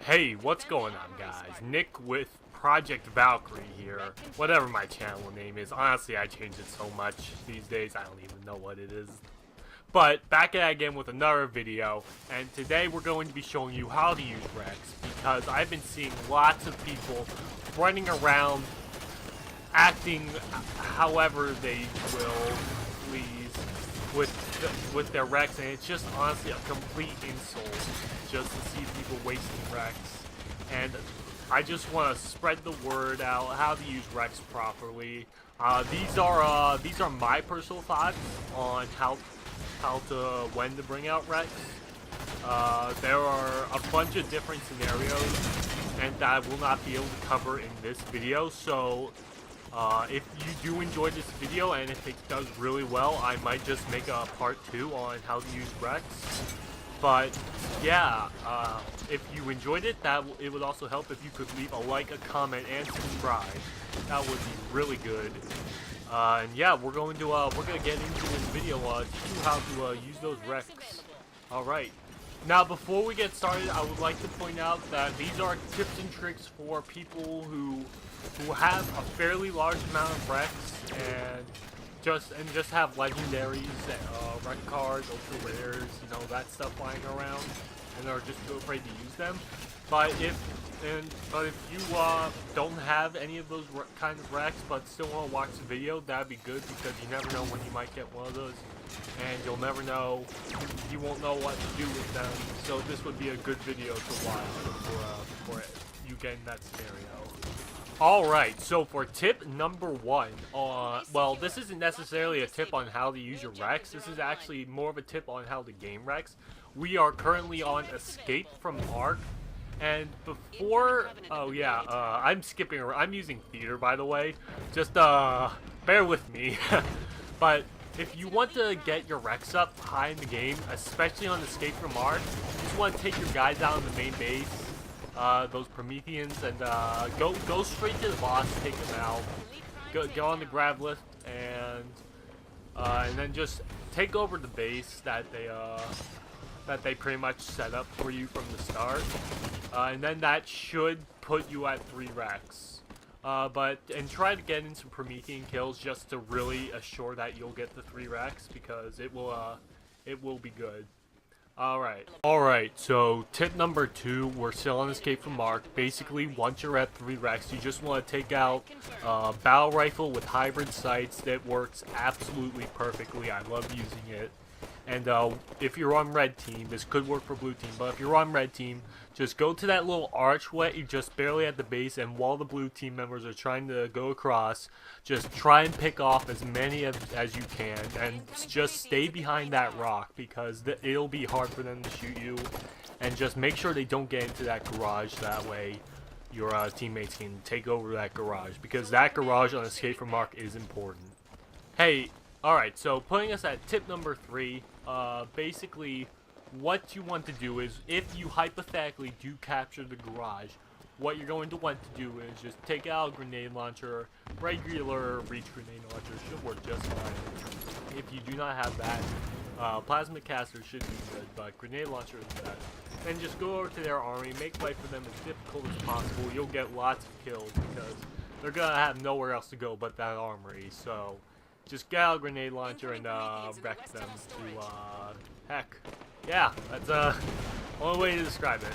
Hey, what's going on, guys? Nick with Project Valkyrie here. Whatever my channel name is. Honestly, I change it so much these days, I don't even know what it is. But back at it again with another video, and today we're going to be showing you how to use Rex, because I've been seeing lots of people running around acting however they will please with their Rex, and it's just honestly a complete insult just to see people wasting Rex. And I just want to spread the word out how to use Rex properly. These are my personal thoughts on when to bring out Rex. There are a bunch of different scenarios, and that I will not be able to cover in this video. So if you do enjoy this video, and if it does really well, I might just make a part 2 on how to use Rex. But yeah, if you enjoyed it, it would also help if you could leave a like, a comment, and subscribe. That would be really good. And yeah, we're gonna get into this video teach you how to use those Rex. All right. Now, before we get started, I would like to point out that these are tips and tricks for people who have a fairly large amount of Rex and just have legendaries, rec cards, ultra rares, you know, that stuff flying around, and are just too afraid to use them. But if you don't have any of those kind of Rex, but still want to watch the video, that'd be good, because you never know when you might get one of those, and you won't know what to do with them. So this would be a good video to watch before you get in that scenario. Alright, so for tip number 1, well, this isn't necessarily a tip on how to use your Rex, this is actually more of a tip on how to game Rex. We are currently on Escape from A.R.C, and before, I'm skipping around, I'm using Theater, by the way, just, bear with me. But if you want to get your Rex up high in the game, especially on Escape from A.R.C, you just want to take your guys out on the main base, those Prometheans, and go straight to the boss, take them out, go on the grab lift, and then just take over the base that they pretty much set up for you from the start, and then that should put you at 3 Rex. And try to get in some Promethean kills just to really assure that you'll get the 3 Rex, because it will be good. Alright, so tip number 2, we're still on Escape from A.R.C. Basically, once you're at 3 Rex, you just want to take out Battle Rifle with hybrid sights. That works absolutely perfectly. I love using it. And if you're on red team, this could work for blue team, but if you're on red team, just go to that little archway just barely at the base, and while the blue team members are trying to go across, just try and pick off as many as you can, and just stay behind that rock, because it'll be hard for them to shoot you, and just make sure they don't get into that garage. That way your teammates can take over that garage, because that garage on Escape from A.R.C is important. Hey, alright, so putting us at tip number 3, basically what you want to do is, if you hypothetically do capture the garage, what you're going to want to do is just take out a grenade launcher. Regular reach grenade launcher should work just fine. If you do not have that, plasma caster should be good, but grenade launcher is best. Then just go over to their army, make life for them as difficult as possible. You'll get lots of kills, because they're gonna have nowhere else to go but that armory. So just get out a grenade launcher and wreck them to heck. Yeah, that's the only way to describe it.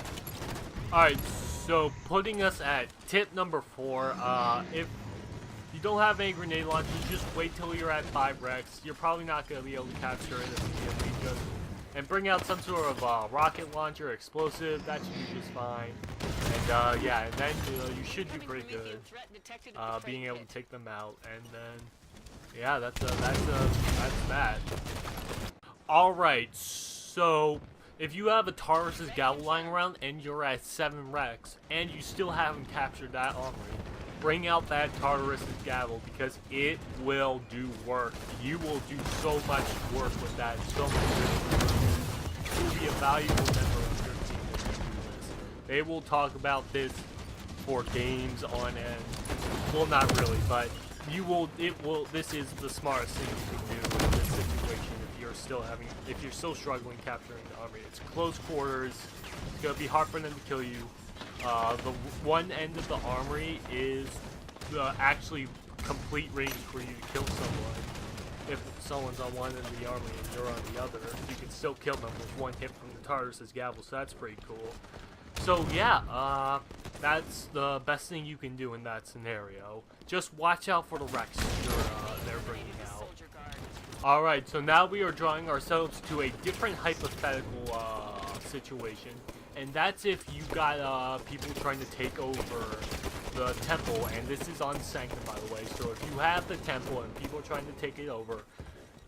Alright, so putting us at tip number 4, if you don't have any grenade launchers, just wait till you're at 5 Rex. You're probably not going to be able to capture it immediately. And bring out some sort of rocket launcher, explosive, that should be just fine. And yeah, and then you should do pretty good being able to take them out. And then yeah, that's that. Alright, so if you have a Taurus's gavel lying around and you're at 7 Rex and you still haven't captured that armory, bring out that Tartarus's gavel, because it will do work. You will do so much work with that, so much good. You will be a valuable member of your team if you do this. They will talk about this for games on end. Well, not really, but this is the smartest thing you can do in this situation if you're still struggling capturing the army. It's close quarters, it's gonna be hard for them to kill you, The one end of the armory is the actually complete range for you to kill someone. If someone's on one end of the armory and you're on the other, you can still kill them with one hit from the Tartarus' gavel, so that's pretty cool. So yeah, that's the best thing you can do in that scenario. Just watch out for the reqs they're bringing out. Alright, so now we are drawing ourselves to a different hypothetical situation. And that's if you got people trying to take over the temple, and this is on Sanctum, by the way. So if you have the temple and people are trying to take it over,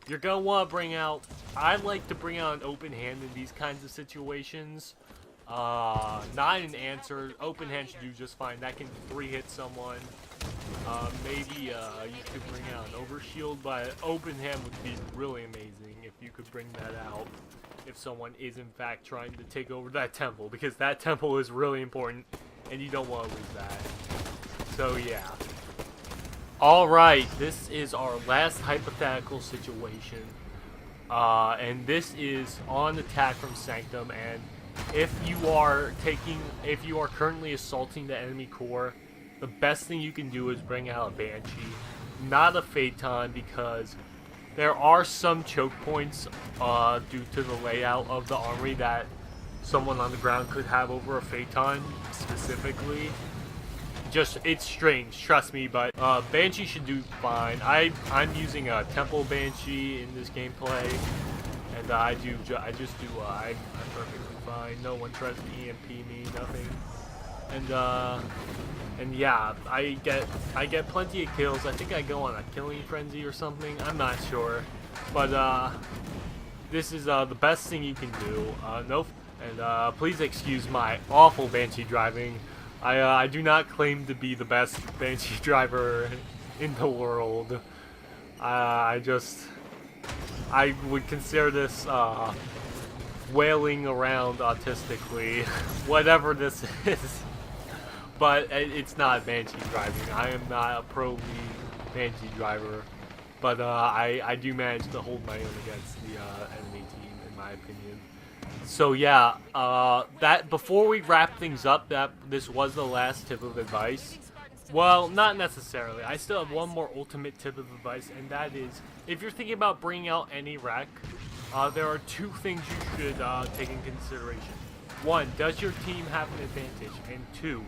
you're gonna want to bring out. I like to bring out an open hand in these kinds of situations. Not an answer. Open hand should do just fine. That can 3-hit someone. Maybe you could bring out an overshield, but open hand would be really amazing if you could bring that out. If someone is in fact trying to take over that temple, because that temple is really important and you don't want to lose that. So yeah. Alright, this is our last hypothetical situation. And this is on attack from Sanctum, and if you are currently assaulting the enemy core, the best thing you can do is bring out a Banshee, not a Phaeton, because there are some choke points due to the layout of the armory that someone on the ground could have over a Phaeton specifically. It's strange, trust me, but Banshee should do fine. I'm using a Temple Banshee in this gameplay, and I'm perfectly fine. No one tries to EMP me, nothing. And yeah, I get plenty of kills. I think I go on a killing frenzy or something. I'm not sure, but this is the best thing you can do. Nope. And please excuse my awful Banshee driving. I do not claim to be the best Banshee driver in the world. I would consider this wailing around autistically, whatever this is. But it's not Banshee driving. I am not a pro league Banshee driver, but I do manage to hold my own against the enemy team, in my opinion. So yeah, that before we wrap things up, this was the last tip of advice. Well, not necessarily. I still have one more ultimate tip of advice, and that is, if you're thinking about bringing out any req, there are 2 things you should take in consideration. 1, does your team have an advantage? And 2,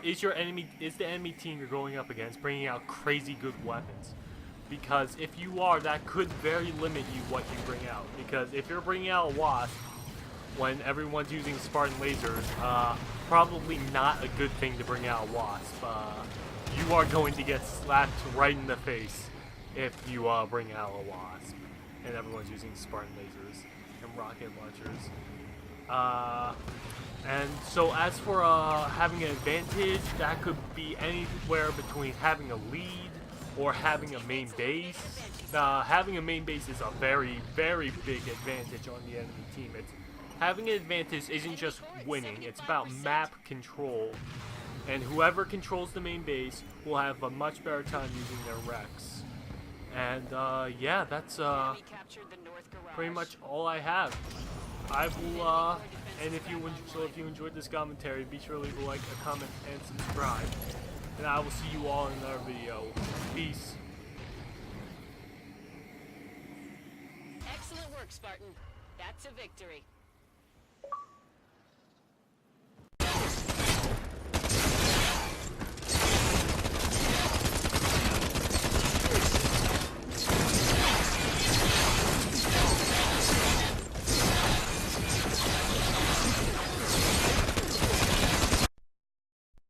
is the enemy team you're going up against bringing out crazy good weapons? Because if you are, that could very limit you what you bring out. Because if you're bringing out a wasp when everyone's using Spartan lasers, probably not a good thing to bring out a wasp. You are going to get slapped right in the face if you bring out a wasp and everyone's using Spartan lasers and rocket launchers. And so as for having an advantage, that could be anywhere between having a lead or having a main base. Having a main base is a very, very big advantage on the enemy team. Having an advantage isn't just winning, it's about map control. And whoever controls the main base will have a much better time using their reqs. And yeah, that's pretty much all I have. I will, and if you enjoyed this commentary, be sure to leave a like, a comment, and subscribe. And I will see you all in another video. Peace. Excellent work, Spartan. That's a victory.